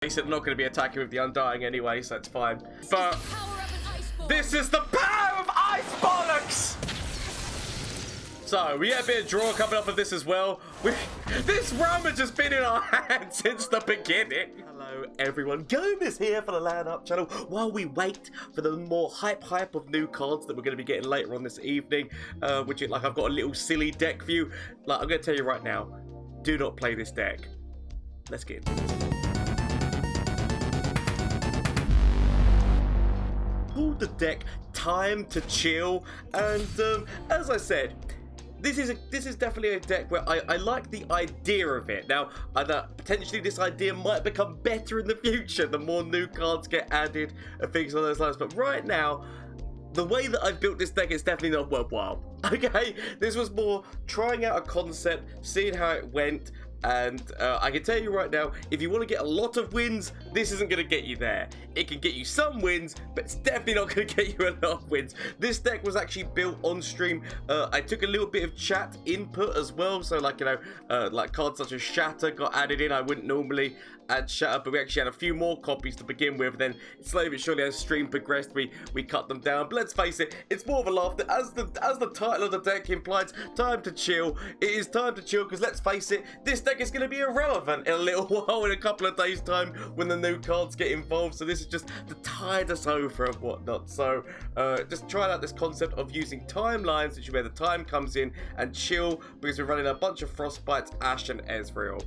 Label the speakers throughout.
Speaker 1: I'm not going to be attacking with the Undying anyway, so it's fine. But this is the power of Ice Bollocks! So, we get a bit of draw coming up of this as well. This round has just been in our hands since the beginning. Hello everyone, Gomez here for the LAN Up channel. While we wait for the more hype of new cards that we're going to be getting later on this evening, which is like I've got a little silly deck for you. Like I'm going to tell you right now, do not play this deck. Let's get into this. Called the deck Time to Chill, and as I said, this is definitely a deck where I like the idea of it. Now, potentially this idea might become better in the future the more new cards get added and things along those lines. But right now, the way that I've built this deck is definitely not worthwhile. Okay, this was more trying out a concept, seeing how it went. And I can tell you right now, if you want to get a lot of wins, this isn't going to get you there. It can get you some wins, but it's definitely not going to get you a lot of wins. This deck was actually built on stream. I took a little bit of chat input as well. So like, you know, like cards such as Shatter got added in. I wouldn't normally add Shatter, but we actually had a few more copies to begin with. Then slowly but surely as stream progressed, we cut them down. But let's face it, it's more of a laugh. As the title of the deck implies, time to chill. It is time to chill because let's face it, this deck is going to be irrelevant in a little while, in a couple of days time when the new cards get involved. So this is just to tide us over and whatnot. So just trying out this concept of using timelines, which is where the time comes in, and chill because we're running a bunch of Frostbites, Ashe and Ezreal.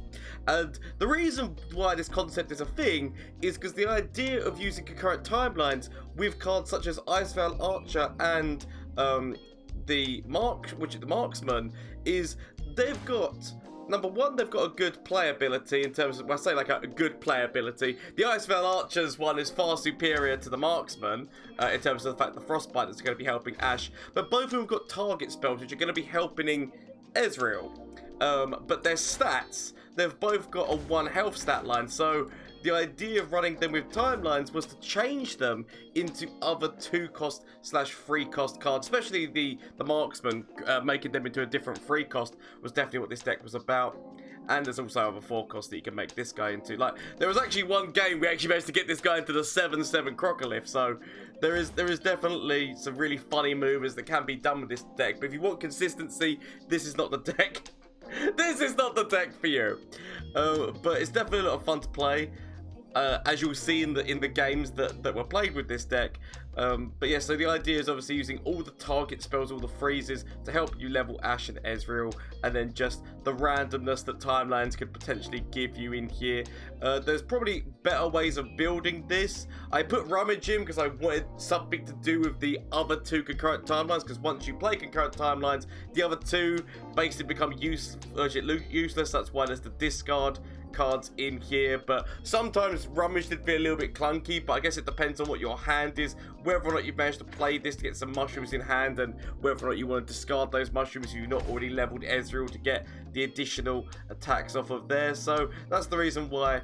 Speaker 1: And the reason why this concept is a thing is because the idea of using concurrent timelines with cards such as Ezreal Archer and the Marksman is they've got, number one, they've got a good playability in terms of, when I say like a good playability, the Ezreal Archer's one is far superior to the Marksman in terms of the fact the Frostbite is going to be helping Ashe, but both of them have got target spells which are going to be helping Ezreal. But their stats, they've both got a 1 health stat line, so the idea of running them with timelines was to change them into other 2-cost / 3-cost cards, especially the Marksman, making them into a different 3-cost was definitely what this deck was about. And there's also other 4-costs that you can make this guy into. Like, there was actually one game we actually managed to get this guy into the 7/7 Crocolift, so there is definitely some really funny moves that can be done with this deck. But if you want consistency, this is not the deck. This is not the deck for you. But it's definitely a lot of fun to play. As you'll see in the games that were played with this deck. But yeah, so the idea is obviously using all the target spells, all the freezes to help you level Ashe and Ezreal, and then just the randomness that timelines could potentially give you in here. There's probably better ways of building this. I put Rummage in because I wanted something to do with the other 2 concurrent timelines, because once you play concurrent timelines, the other 2 basically become useless. That's why there's the discard cards in here. But sometimes Rummage did feel a little bit clunky, but I guess it depends on what your hand is, whether or not you've managed to play this to get some mushrooms in hand, and whether or not you want to discard those mushrooms if you've not already leveled Ezreal to get the additional attacks off of there. So that's the reason why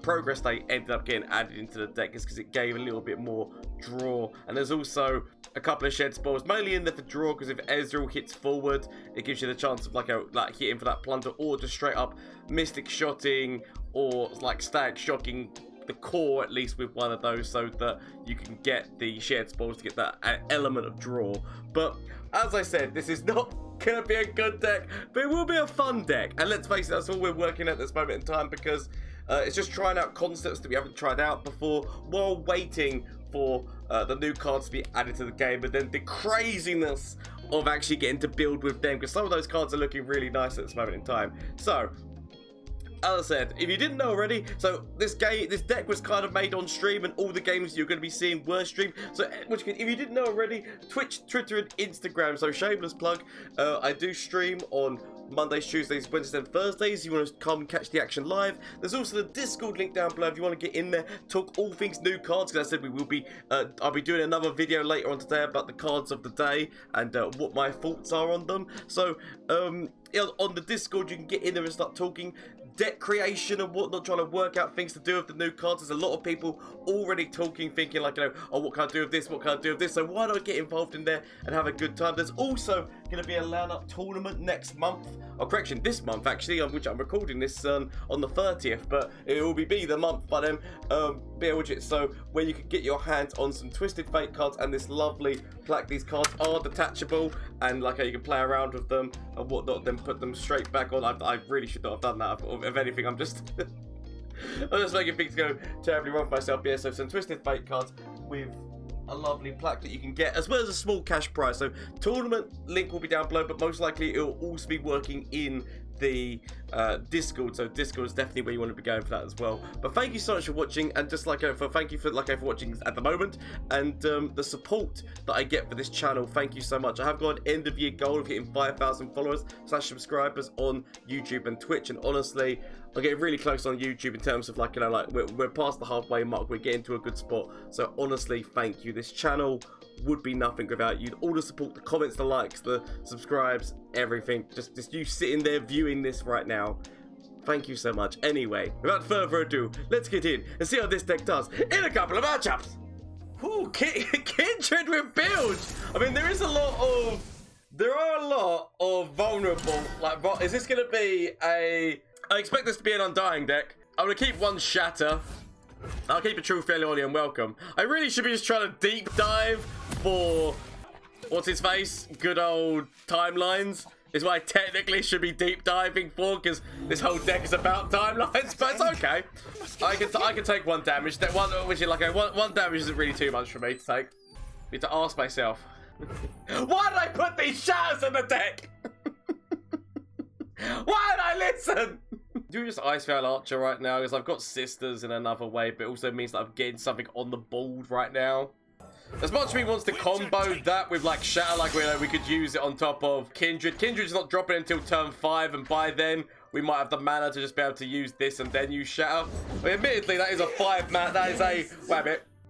Speaker 1: Progress Day ended up getting added into the deck, is because it gave a little bit more draw. And there's also a couple of shed spells, mainly in there for draw, because if Ezreal hits forward, it gives you the chance of like hitting for that plunder, or just straight up Mystic Shotting, or like Static Shocking the core at least with one of those, so that you can get the shared spells to get that element of draw. But as I said, this is not gonna be a good deck, but it will be a fun deck. And let's face it, that's all we're working at this moment in time, because it's just trying out concepts that we haven't tried out before while waiting for the new cards to be added to the game, and then the craziness of actually getting to build with them, because some of those cards are looking really nice at this moment in time. So as I said, if you didn't know already, so this deck was kind of made on stream, and all the games you're going to be seeing were streamed. So if you didn't know already, Twitch, Twitter, and Instagram. So shameless plug. I do stream on Mondays, Tuesdays, Wednesdays, and Thursdays. You want to come catch the action live. There's also the Discord link down below if you want to get in there, talk all things new cards. Because I said we will be, I'll be doing another video later on today about the cards of the day and what my thoughts are on them. So on the Discord, you can get in there and start talking deck creation and whatnot, trying to work out things to do with the new cards. There's a lot of people already talking, thinking like, you know, oh, what can I do with this? What can I do with this? So why not get involved in there and have a good time? There's also going to be a LAN Up tournament next month. Oh, correction, this month actually, on which I'm recording this on the 30th, but it will be the month by then, BWG, so where you can get your hands on some Twisted Fate cards and this lovely plaque. These cards are detachable, and like you can play around with them and whatnot, then put them straight back on. I really should not have done that. If anything, I'm just I'm just making things go terribly wrong for myself. Yeah, so some Twisted Fate cards with a lovely plaque that you can get, as well as a small cash prize. So tournament link will be down below, but most likely it will also be working in the Discord. So Discord is definitely where you want to be going for that as well. But thank you so much for watching, and just thank you for watching at the moment, and the support that I get for this channel. Thank you so much. I have got an end of year goal of hitting 5,000 followers / subscribers on YouTube and Twitch, and honestly, I'm getting really close on YouTube in terms of we're past the halfway mark. We're getting to a good spot. So honestly, thank you. This channel would be nothing without you. All the support, the comments, the likes, the subscribes, everything. Just you sitting there viewing this right now. Thank you so much. Anyway, without further ado, let's get in and see how this deck does in a couple of matchups. Ooh, Kindred with build. I mean, there are a lot of vulnerable. Is this gonna be a? I expect this to be an Undying deck. I'm gonna keep one Shatter. I'll keep a true Freljord and welcome. I really should be just trying to deep dive for what's his face? Good old timelines is what I technically should be deep diving for, because this whole deck is about timelines. But it's okay. I can take one damage. That one, which is one damage isn't really too much for me to take. I need to ask myself, why did I put these shatters in the deck? Why did I listen? Do just Icevale Archer right now, because I've got Sisters in another way, but it also means that I'm getting something on the board right now. As much as he wants to combo that with Shatter, we could use it on top of Kindred. Kindred's not dropping until turn 5, and by then we might have the mana to just be able to use this and then use Shatter. But admittedly, that is a 5 mana. That is a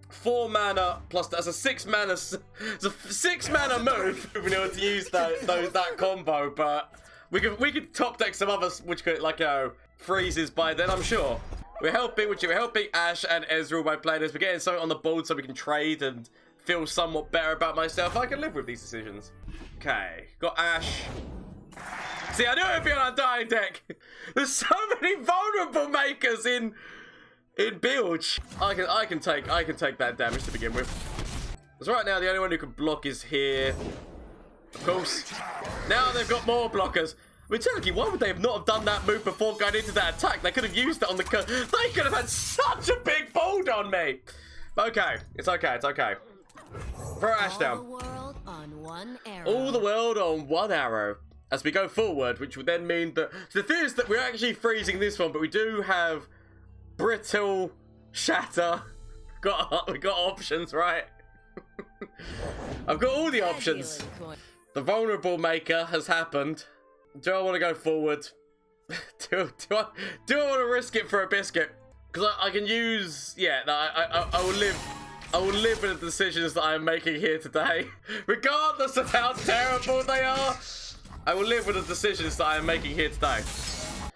Speaker 1: 4 mana plus that's a 6 mana. It's a 6 mana move in order to use that combo, but. We could top deck some others, which could freezes by then, I'm sure. We're helping Ashe and Ezreal by playing this. We're getting something on the board so we can trade and feel somewhat better about myself. I can live with these decisions. Okay, got Ashe. See, I knew it would be an Undying deck. There's so many vulnerable makers in Bilge. I can take that damage to begin with. Because right now the only one who can block is here. Of course. Now they've got more blockers. I mean, technically, why would they have not have done that move before going into that attack? They could have used it on the... They could have had such a big bold on me. But okay. It's okay. It's okay. Throw Ashe down. All the world on one arrow. As we go forward, which would then mean that... So the thing is that we're actually freezing this one, but we do have Brittle, Shatter. We got options, right? I've got all the options. The vulnerable maker has happened. Do I want to go forward? do I want to risk it for a biscuit? Because I can use... Yeah, no, I will live... I will live with the decisions that I am making here today. Regardless of how terrible they are, I will live with the decisions that I am making here today.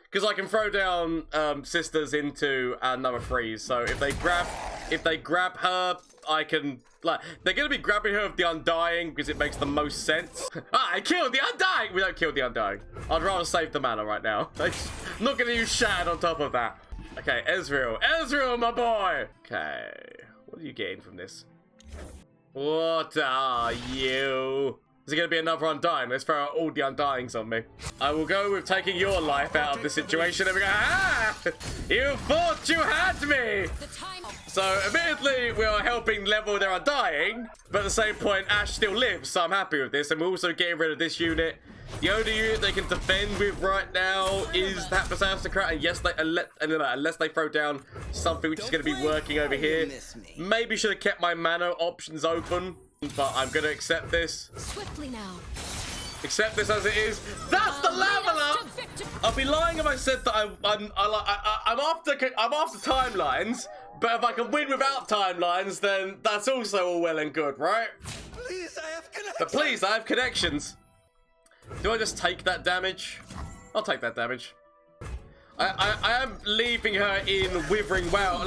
Speaker 1: Because I can throw down Sisters into another freeze. So if they grab her, I can... they're going to be grabbing her with the Undying because it makes the most sense. I killed the Undying! We don't kill the Undying. I'd rather save the mana right now. I'm not going to use Shattered on top of that. Okay, Ezreal. Ezreal, my boy! Okay. What are you getting from this? What are you? Is it going to be another Undying? Let's throw out all the Undyings on me. I will go with taking your life out of the situation. And we go, ah! You thought you had me! So, admittedly, we are helping level their Undying, but at the same point, Ashe still lives, so I'm happy with this. And we're also getting rid of this unit. The only unit they can defend with right now is that Aristocrat, and yes, unless they throw down something which is going to be working over here. Maybe should have kept my mana options open, but I'm going to accept this.
Speaker 2: Swiftly now.
Speaker 1: Accept this as it is. That's the level up. I'd be lying if I said that I'm after timelines, but if I can win without timelines, then that's also all well and good, right?
Speaker 3: Please, I have connections.
Speaker 1: But please, I have connections. Do I just take that damage? I'll take that damage. I am leaving her in Withering Well.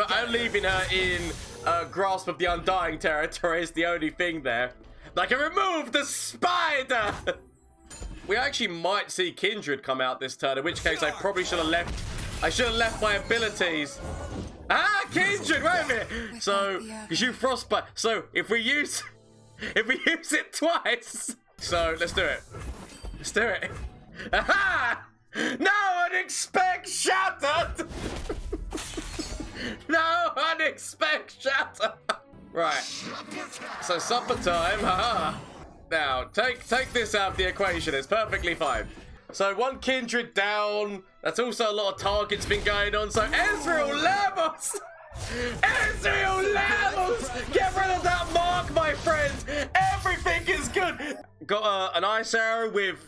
Speaker 1: I'm leaving her in Grasp of the Undying territory. Is the only thing there. I can remove the spider. We actually might see Kindred come out this turn, in which case I probably should have left. I should have left my abilities. Ah, Kindred, wait a minute. So, because you frostbite. So, if we use it twice. So, let's do it. Let's do it. Aha! No one expects shattered. No one expects shattered. Right. So, supper time. Haha. Now, take this out of the equation. It's perfectly fine. So, one Kindred down. That's also a lot of targets been going on. So, Ezreal levels! Ezreal levels! Get rid of that mark, my friend! Everything is good! Got an ice arrow with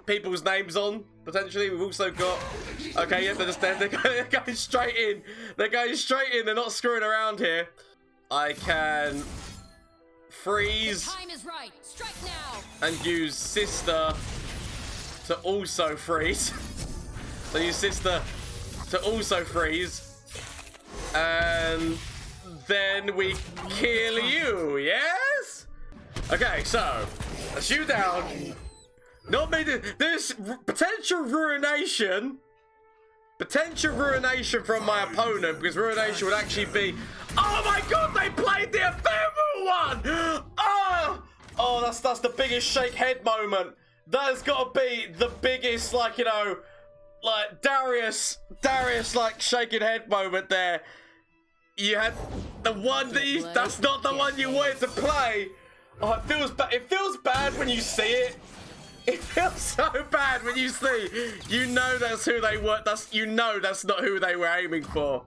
Speaker 1: people's names on, potentially. We've also got... Okay, yeah, they're going straight in. They're going straight in. They're not screwing around here. I can... freeze.
Speaker 2: The time is right. Strike now.
Speaker 1: And use Sister to also freeze. So use Sister to also freeze. And then we kill you, yes? Okay, so let's shoot down. Not me. There's potential ruination. Potential ruination from my opponent, because ruination would actually be... Oh my god, they played the ephemeral one! Oh, that's the biggest shake head moment. That has got to be the biggest, like, you know, like Darius, like, shaking head moment there. You had the one that that's not the one you wanted to play. Oh, it feels bad. It feels bad when you see it. It feels so bad when you see. You know that's who they were. You know that's not who they were aiming for.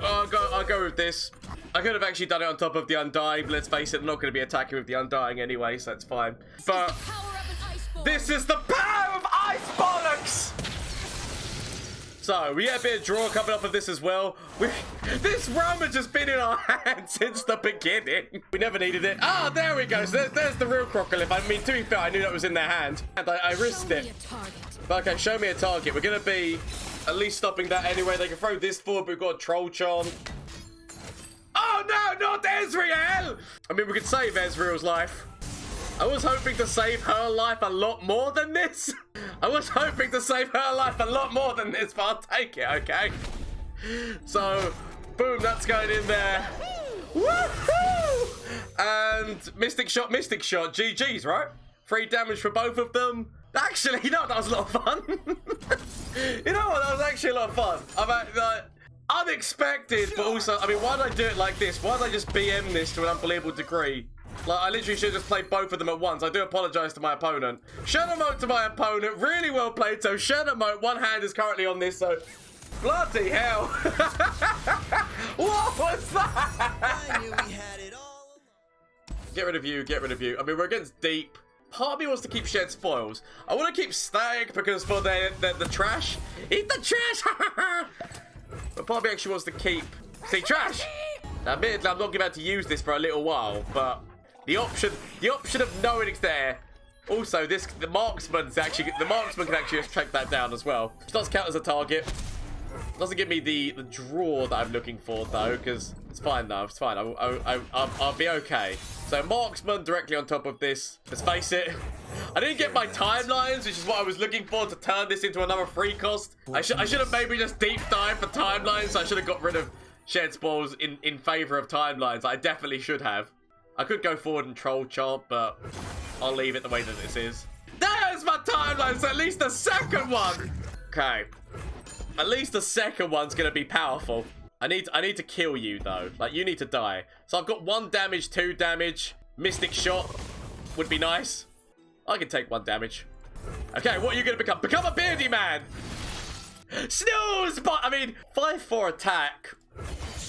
Speaker 1: Oh, I'll go with this. I could have actually done it on top of the Undying, but let's face it, I'm not going to be attacking with the Undying anyway, so that's fine. But this is the power of ice bollocks! So, we get a bit of draw coming off of this as well. This rum has just been in our hands since the beginning. We never needed it. Ah, there we go. So there's the real crocodile. I mean, to be fair, I knew that was in their hand. And I risked it. But okay, show me a target. We're going to be at least stopping that anyway. They can throw this forward, but we've got a troll charm. Oh, no, not Ezreal! I mean, we could save Ezreal's life. I was hoping to save her life a lot more than this. I was hoping to save her life a lot more than this, but I'll take it, okay? So, boom, that's going in there. Woohoo! And Mystic Shot, GG's, right? 3 damage for both of them. Actually, you know, that was a lot of fun. You know what, that was actually a lot of fun. I'm like, unexpected, but also, I mean, why did I do it like this? Why did I just BM this to an unbelievable degree? Like, I literally should have just played both of them at once. I do apologise to my opponent. Shadow Moat to my opponent. Really well played. So, Shadow Moat, one hand is currently on this, so... Bloody hell. What was that?
Speaker 3: I knew we had it all.
Speaker 1: Get rid of you, get rid of you. I mean, we're against Deep. Part of me wants to keep Shed Spoils. I want to keep Static because for the trash. Eat the trash! But part of me actually wants to keep... See, trash! Now, admittedly, I'm not going to be able to use this for a little while, but... The option of knowing it's there. Also, the marksman can actually just track that down as well. Which does count as a target. Doesn't give me the draw that I'm looking for though, because it's fine though. It's fine. I'll be okay. So marksman directly on top of this. Let's face it. I didn't get my timelines, which is what I was looking for to turn this into another free cost. I should have maybe just deep dive for timelines. I should have got rid of Shed Spoils in favor of timelines. I definitely should have. I could go forward and troll chomp, but I'll leave it the way that this is. There's my timeline, so at least the second one. Okay. At least the second one's gonna be powerful. I need to kill you though. Like, you need to die. So I've got 1 damage, 2 damage. Mystic Shot would be nice. I can take 1 damage. Okay, what are you gonna become? Become a beardy man! Snooze! But I mean, 5-4 attack.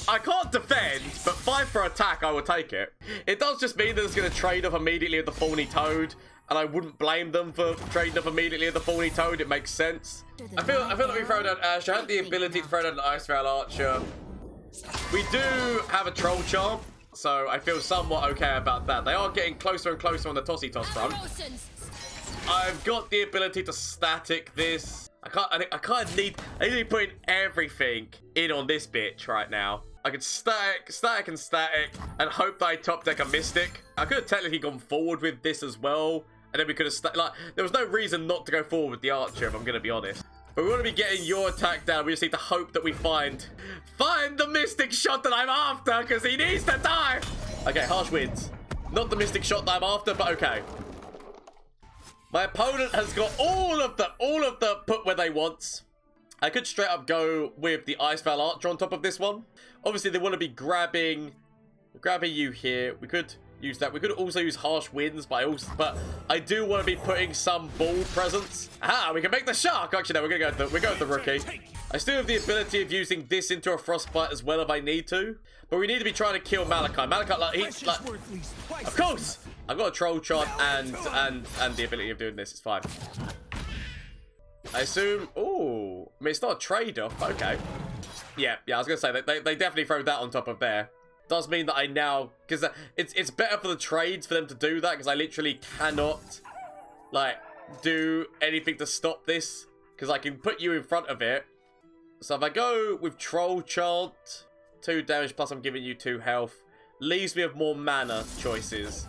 Speaker 1: I can't defend, but 5 for attack, I will take it. It does just mean that it's going to trade off immediately with the Thorny Toad, and I wouldn't blame them for trading off immediately with the Thorny Toad. It makes sense. I feel like we throw down Ashe. I have the ability to throw down an Ezreal Archer. We do have a Troll Charm, so I feel somewhat okay about that. They are getting closer and closer on the Tossy Toss front. I've got the ability to static this. I need to put in everything in on this bitch right now. I could static, and hope that I top deck a Mystic. I could have technically gone forward with this as well And then we could have, like, there was no reason not to go forward with the archer, if I'm going to be honest. But we want to be getting your attack down. We just need to hope that we find the mystic shot that I'm after, because he needs to die. Okay, harsh winds. Not the mystic shot that I'm after, but okay. My opponent has got all of the put where they want. I could straight up go with the Icefell Archer on top of this one. Obviously, they want to be grabbing you here. We could use that. We could also use harsh winds, but I do want to be putting some ball presence. Ah, we can make the shark. Actually, no, we're going to go with the rookie. I still have the ability of using this into a frostbite as well if I need to. But we need to be trying to kill Malachi. Malachi, like, he's like, of course. I've got a troll chant and the ability of doing this. It's fine. I assume. Ooh, I mean, it's not a trade-off. Okay. Yeah. I was gonna say they definitely throw that on top of there. Does mean that I now, because it's better for the trades for them to do that, because I literally cannot like do anything to stop this, because I can put you in front of it. So if I go with troll chant, 2 damage plus I'm giving you 2 health, leaves me with more mana choices.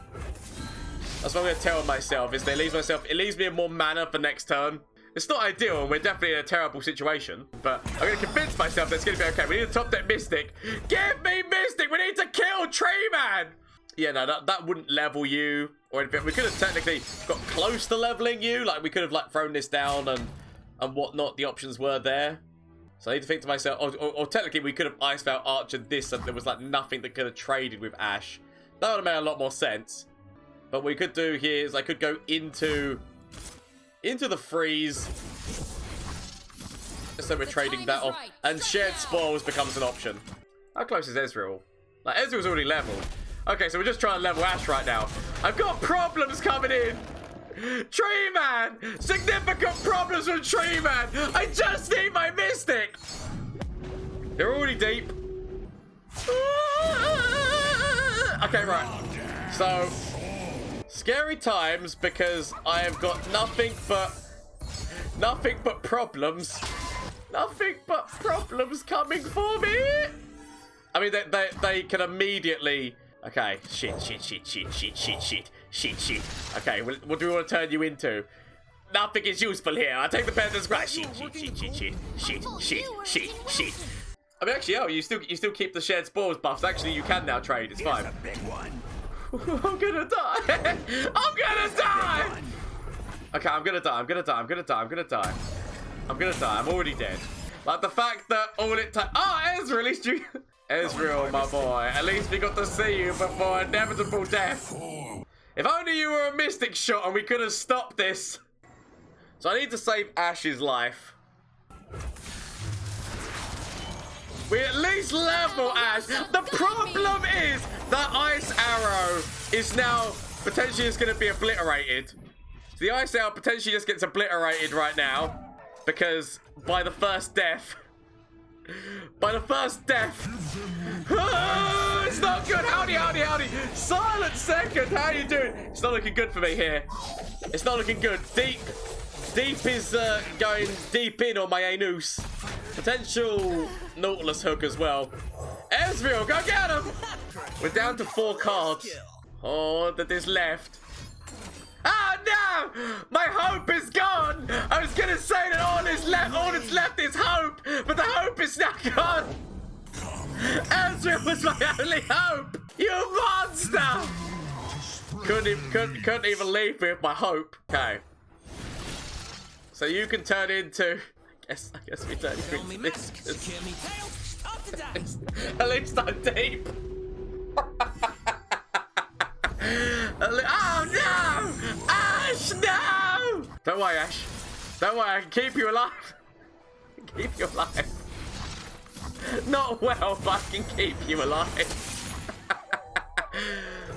Speaker 1: That's what I'm gonna tell myself, is it leaves me with more mana for next turn. It's not ideal, and we're definitely in a terrible situation, but I'm going to convince myself that it's going to be okay. We need a top deck Mystic. Give me Mystic! We need to kill Tree Man! Yeah, no, that wouldn't level you or anything. We could have technically got close to leveling you. Like, we could have, like, thrown this down and whatnot. The options were there. So I need to think to myself, or technically we could have Icefell Archered this and there was, like, nothing that could have traded with Ashe. That would have made a lot more sense. But what we could do here is I could go into the freeze, so we're trading that off, and shared spoils becomes an option. How close is Ezreal? Like, Ezreal's already leveled. Okay, so we're just trying to level Ashe right now. I've got problems coming in. Tree Man! Significant problems with Tree Man! I just need my Mystic! They're already deep. Okay, right. So, scary times, because I have got nothing but problems. Nothing but problems coming for me. I mean, they can immediately. Okay, shit. Okay, what do we want to turn you into? Nothing is useful here. I take the peasant's grass. Shit. I mean, actually, you still keep the shared spores buffs. Actually, you can now trade. It's fine. I'm gonna die. Okay, I'm gonna die. I'm already dead. Like, the fact that all it takes. Oh, Ezreal, at least you. Ezreal, my boy. At least we got to see you before inevitable death. If only you were a Mystic shot and we could have stopped this. So I need to save Ashe's life. We at least level Ashe. The problem is that Ice Arrow is now potentially just going to be obliterated. So the Ice Arrow potentially just gets obliterated right now, because by the first death. Oh, it's not good. Howdy. Silent second. How you doing? It's not looking good for me here. It's not looking good. Deep is going deep in on my anus. Potential Nautilus hook as well. Ezreal, go get him! We're down to 4 cards. Oh, that is left. Oh no! My hope is gone! I was gonna say that all that's left is hope, but the hope is now gone! Ezreal was my only hope! You monster! Couldn't even leave me with my hope. Okay. So you can turn into... I guess we turn into this. At least I'm deep. Oh no! Ashe, no! Don't worry, Ashe. Don't worry, I can keep you alive. Keep you alive. Not well, but I can keep you alive.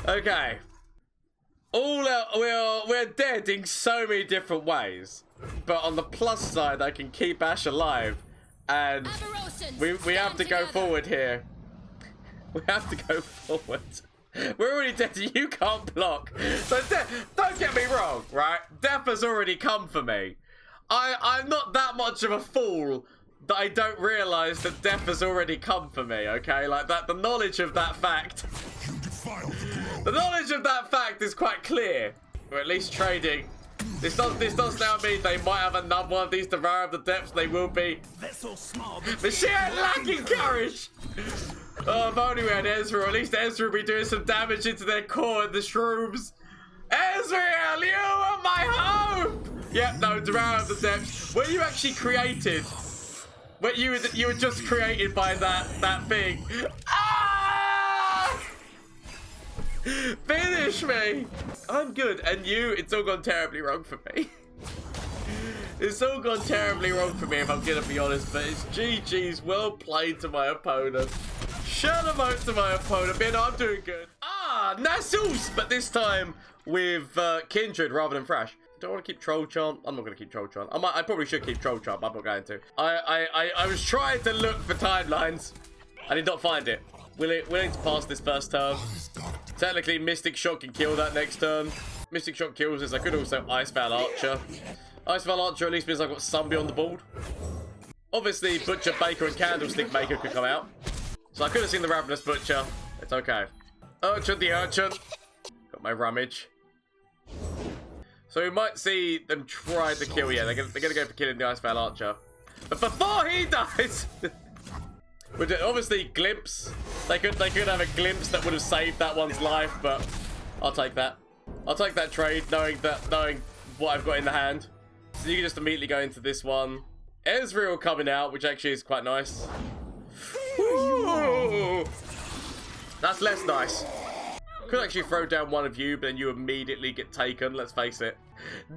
Speaker 1: Okay. We're dead in so many different ways. But on the plus side, I can keep Ashe alive. And we have to go forward here. We have to go forward. We're already dead. You can't block. So don't get me wrong, right? Death has already come for me. I'm not that much of a fool that I don't realise that death has already come for me, okay? Like, that, the knowledge of that fact... The knowledge of that fact is quite clear. We're at least trading. This does now mean they might have another one of these Devourer of the Depths. They will be. But she ain't lacking courage. Oh, if only we had Ezreal. At least Ezreal will be doing some damage into their core and the shrooms. Ezreal, you are my hope. Yep, no, Devourer of the Depths. Were you actually created? But you were just created by that thing. Ah! Finish me! I'm good, and you, it's all gone terribly wrong for me. It's all gone terribly wrong for me if I'm gonna be honest, but it's GG's, well played to my opponent. Shout them out to my opponent, man, I'm doing good. Ah, Nasus! But this time with Kindred rather than Thrash. Do I want to keep Troll Chant? I'm not going to keep Troll Chant. I probably should keep Troll Chant, but I'm not going to. I was trying to look for timelines. I did not find it. Willing to pass this first turn. Technically, Mystic Shot can kill that next turn. Mystic Shot kills this. I could also Ice Veil Archer. Ice Veil Archer at least means I've got somebody on the board. Obviously, Butcher, Baker, and Candlestick Maker could come out. So I could have seen the Ravenous Butcher. It's okay. Urchin the Urchin. Got my Rummage. So we might see them try to kill. Yeah, they're gonna go for killing the Ice Veil Archer. But before he dies, with obviously Glimpse, they could have a glimpse that would have saved that one's life. But I'll take that. I'll take that trade, knowing what I've got in the hand. So you can just immediately go into this one. Ezreal coming out, which actually is quite nice. Ooh. That's less nice. Could actually throw down one of you, but then you immediately get taken, let's face it.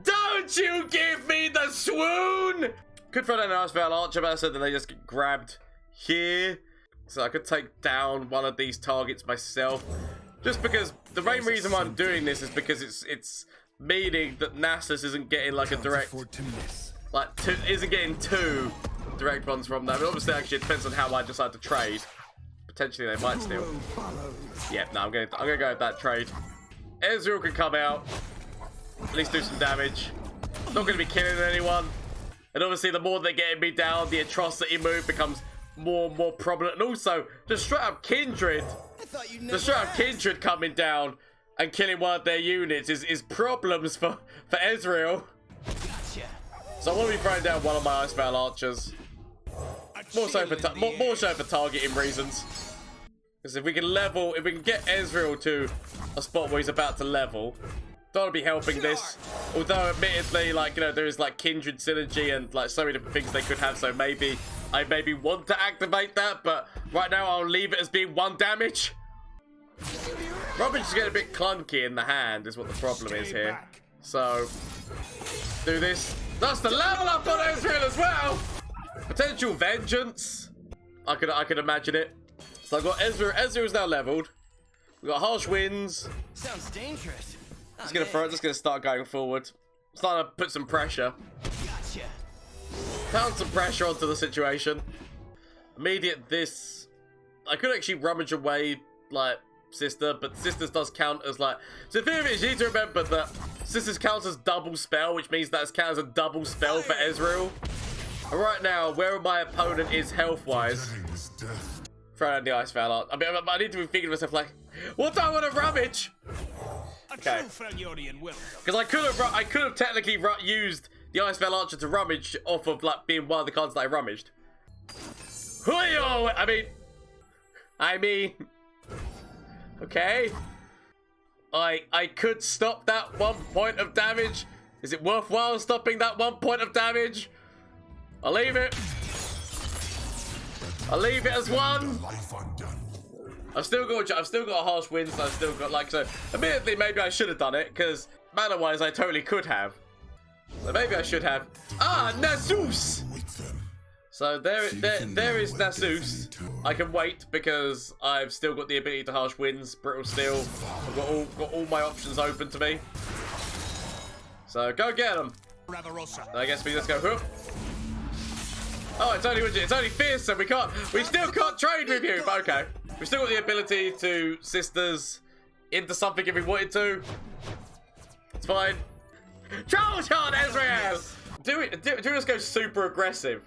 Speaker 1: Don't you give me the swoon! Could throw down an Ice Veil Archer, but I said then they just get grabbed here. So I could take down one of these targets myself. Just because the main reason why I'm doing this is because it's meaning that Nasus isn't getting like a direct, isn't getting two direct ones from that. But obviously, actually, it depends on how I decide to trade. Potentially, they might still. Yeah, no, I'm gonna go with that trade. Ezreal can come out, at least do some damage. Not gonna be killing anyone. And obviously, the more they're getting me down, the atrocity move becomes more and more prominent. And also, just straight up Kindred, Kindred coming down and killing one of their units is problems for Ezreal. Gotcha. So I want to be throwing down one of my Ice Veil Archers. More so for targeting reasons. Because if we can get Ezreal to a spot where he's about to level, don't want to be helping this. Although admittedly, like, you know, there is like Kindred synergy and like so many different things they could have, so maybe I want to activate that, but right now I'll leave it as being 1 damage. Rummage is getting a bit clunky in the hand is what the problem is here. So do this. That's the level up on Ezreal as well. Potential Vengeance. I could imagine it. So I've got Ezreal. Ezreal's now leveled. We've got Harsh Winds.
Speaker 3: Sounds dangerous.
Speaker 1: Just gonna start going forward. Starting to put some pressure.
Speaker 3: Gotcha.
Speaker 1: Pound some pressure onto the situation. Immediate this. I could actually rummage away like Sister, but Sisters does count as like. So the thing is, you need to remember that Sisters counts as double spell, which means that counts as a double spell for Ezreal. And right now, where my opponent is health-wise, throw down the Ice Veil Archer. I mean, I need to be thinking to myself like, what do I want to rummage? Okay. Because I could have technically used the Ice Veil Archer to rummage off of like being one of the cards that I rummaged. I mean, okay. I could stop that 1 point of damage. Is it worthwhile stopping that 1 point of damage? I'll leave it. I'll leave it as 1. I've still got a Harsh Winds. I've still got like so. Admittedly, maybe I should have done it because mana-wise, I totally could have. So maybe I should have. Ah, Nasus. So there is Nasus. I can wait because I've still got the ability to Harsh Winds, Brittle Steel. I've got all my options open to me. So go get them. I guess we just go whoop. Oh, it's only Fearsome. We still can't trade with you. But okay, we still got the ability to Sisters into something if we wanted to. It's fine. Troll Shot, Ezreal. Do just go super aggressive.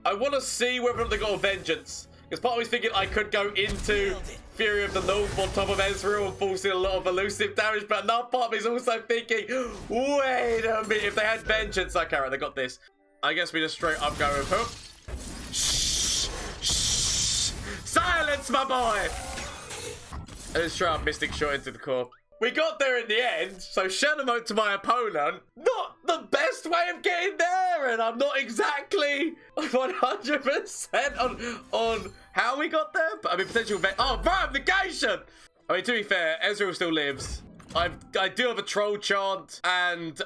Speaker 1: I want to see whether or not they got a Vengeance. Because part of me's thinking I could go into Fury of the North on top of Ezreal and forcing a lot of elusive damage, but another part of me is also thinking, wait a minute, if they had Vengeance, okay, right, they got this. I guess we just straight up go with hook. Shh, shh, silence, my boy! And let's try a Mystic Shot into the core. We got there in the end, so Shurima to my opponent, not the best way of getting there, and I'm not exactly 100% on how we got there, but I mean, potential negation! I mean, to be fair, Ezreal still lives. I do have a troll chant and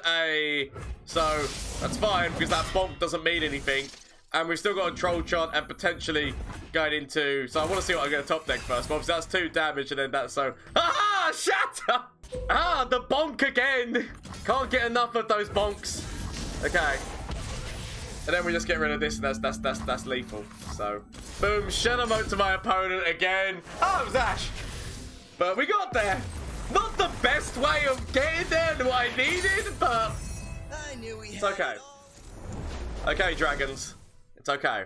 Speaker 1: so that's fine because that bonk doesn't mean anything. And we've still got a troll chant and potentially going into, so I want to see what I'm going to top deck first. But obviously that's 2 damage and then that's so, shatter! The bonk again! Can't get enough of those bonks. Okay. And then we just get rid of this and that's lethal. So, boom, Shurima to my opponent again. Oh, it was Ashe. But we got there. Not the best way of getting there than what I needed, but
Speaker 3: I knew we
Speaker 1: it's
Speaker 3: had
Speaker 1: okay.
Speaker 3: it all.
Speaker 1: Okay, dragons. It's okay.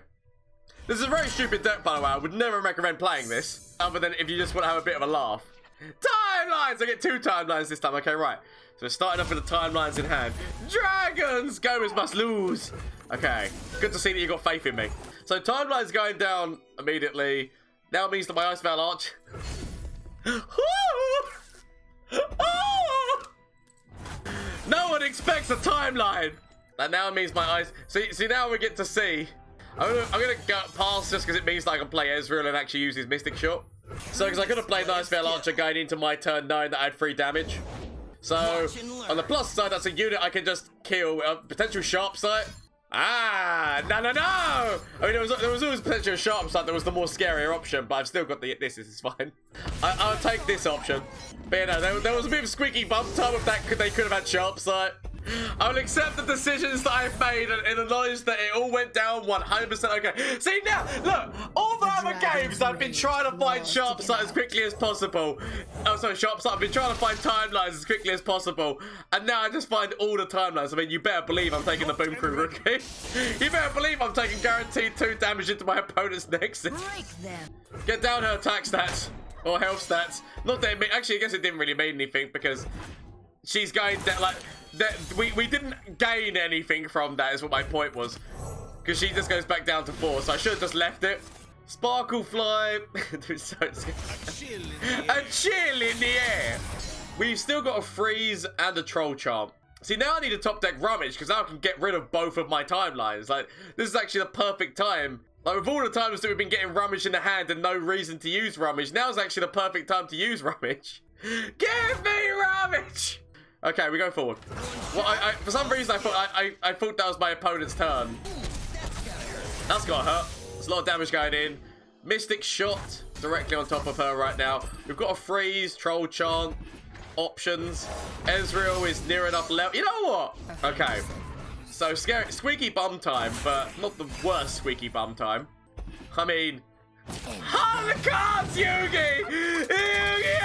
Speaker 1: This is a very stupid deck, by the way. I would never recommend playing this, other than if you just want to have a bit of a laugh. Timelines! I get 2 timelines this time. Okay, right. So we're starting off with the timelines in hand. Dragons! Gomez must lose. Okay. Good to see that you got faith in me. So timelines going down immediately. Now it means that my Ice Veil Arch... No one expects a timeline. That now means my eyes. See now we get to see. I'm gonna go past just because it means that I can play Ezreal and actually use his Mystic Shot. So because I could have played Ice Veil Archer going into my turn 9 that had 3 damage. So on the plus side, that's a unit I can just kill. Potential Sharp Sight. No! I mean, there was always potential Sharp Sight that was the more scarier option, but I've still got the this is fine. I'll take this option. But you know, there was a bit of squeaky bump time with that. They could have had Sharp Sight. I'll accept the decisions that I've made and the knowledge that it all went down 100% okay. See now, look, all the other games I've been trying to find Sharp Sight as quickly as possible. Oh, sorry, Sharp Sight. I've been trying to find timelines as quickly as possible, and now I just find all the timelines. I mean, you better believe I'm taking the Boom Crew Rookie. You better believe I'm taking guaranteed 2 damage into my opponent's Nexus.
Speaker 2: Break them.
Speaker 1: Get down her attack stats or health stats. Not that it mean, actually, I guess it didn't really mean anything because she's going down like. We didn't gain anything from that is what my point was. Because she just goes back down to 4, so I should have just left it. Sparkle Fly. A chill in the air. We've still got a freeze and a troll charm. See, now I need a top deck rummage because now I can get rid of both of my timelines. Like, this is actually the perfect time. Like, with all the times that we've been getting rummage in the hand and no reason to use rummage, now is actually the perfect time to use rummage. Give me rummage! Okay, we go forward. Well, for some reason, I thought that was my opponent's turn. That's gotta hurt. There's a lot of damage going in. Mystic Shot directly on top of her right now. We've got a freeze, troll chant, options. Ezreal is near enough level. You know what? Okay. So scary, squeaky bum time, but not the worst squeaky bum time. I mean, the cards, Yugi! Yugi!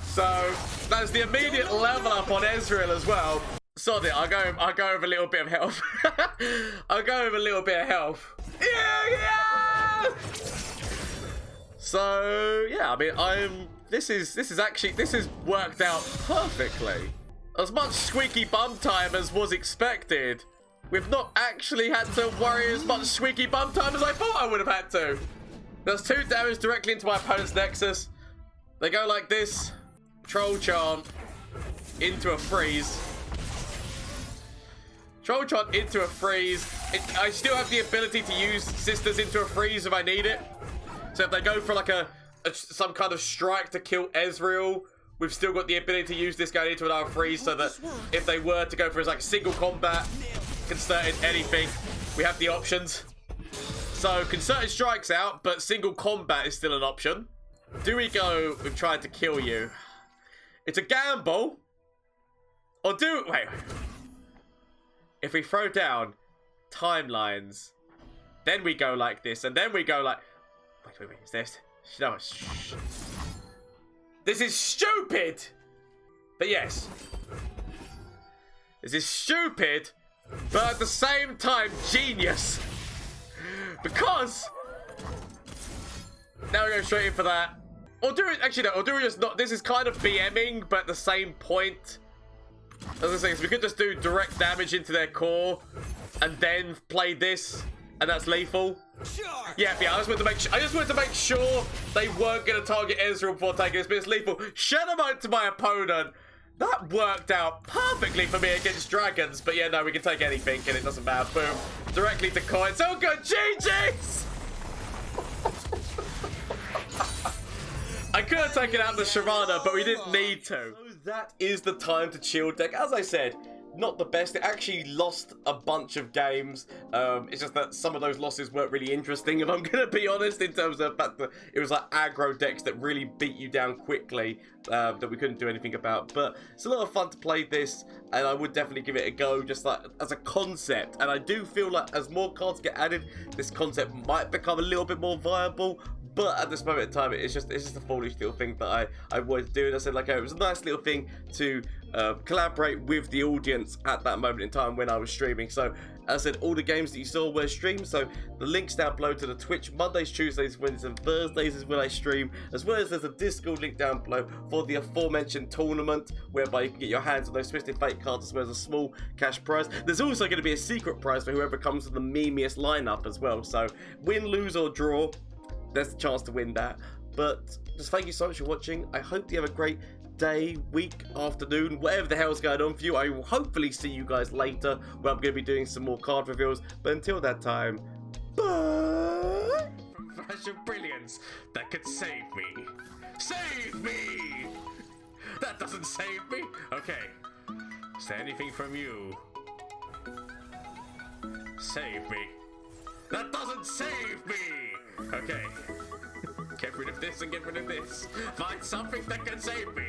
Speaker 1: So that's the immediate level up on Ezreal as well. Sod it, I'll go with a little bit of health. I'll go with a little bit of health. Yeah! So yeah, I mean, this has worked out perfectly. As much squeaky bum time as was expected, we've not actually had to worry as much squeaky bum time as I thought I would have had to. There's 2 damage directly into my opponent's Nexus. They go like this. Troll Chant into a freeze. Troll Chant into a freeze. I still have the ability to use Sisters into a freeze if I need it. So if they go for like some kind of strike to kill Ezreal, we've still got the ability to use this guy into another freeze so that if they were to go for like single combat, concerted anything, we have the options. So concerted strikes out, but single combat is still an option. Do we go with trying to kill you? It's a gamble. Or wait. If we throw down timelines, then we go like this, and then we go like... Wait, is this? No, this is stupid! But yes. This is stupid, but at the same time, genius. Because... Now we're going straight in for that. Or do it, actually no, or do we just not, this is kind of BMing, but at the same point. As I say, so we could just do direct damage into their core, and then play this, and that's lethal.
Speaker 3: Sure.
Speaker 1: Yeah, I just wanted to make sure they weren't going to target Ezreal before taking this, but it's lethal. Shadow Mode to my opponent. That worked out perfectly for me against dragons, but yeah, no, we can take anything, and it doesn't matter. Boom. Directly to coin. So good. GG's! I could have taken out the Sharana, but we didn't need to. So that is the time to chill deck. As I said, not the best. It actually lost a bunch of games. It's just that some of those losses weren't really interesting, if I'm going to be honest, in terms of the fact that it was like aggro decks that really beat you down quickly, that we couldn't do anything about. But it's a lot of fun to play this, and I would definitely give it a go, just like as a concept. And I do feel like as more cards get added, this concept might become a little bit more viable. But at this moment in time, it's just a foolish little thing that I wanted to do. And I said, like, it was a nice little thing to collaborate with the audience at that moment in time when I was streaming. So, as I said, all the games that you saw were streamed. So, the links down below to the Twitch. Mondays, Tuesdays, Wednesdays, and Thursdays is when I stream. As well as there's a Discord link down below for the aforementioned tournament, whereby you can get your hands on those Twisted Fate cards, as well as a small cash prize. There's also going to be a secret prize for whoever comes with the memeiest lineup as well. So, win, lose, or draw, there's a chance to win that. But just thank you so much for watching. I hope you have a great day, week, afternoon, whatever the hell's going on for you. I will hopefully see you guys later, where I'm going to be doing some more card reveals. But until that time, bye! From Flash of Brilliance that could save me. Save me! That doesn't save me. Okay. Is there anything from you? Save me. That doesn't save me! Okay. Get rid of this and get rid of this. Find something that can save me.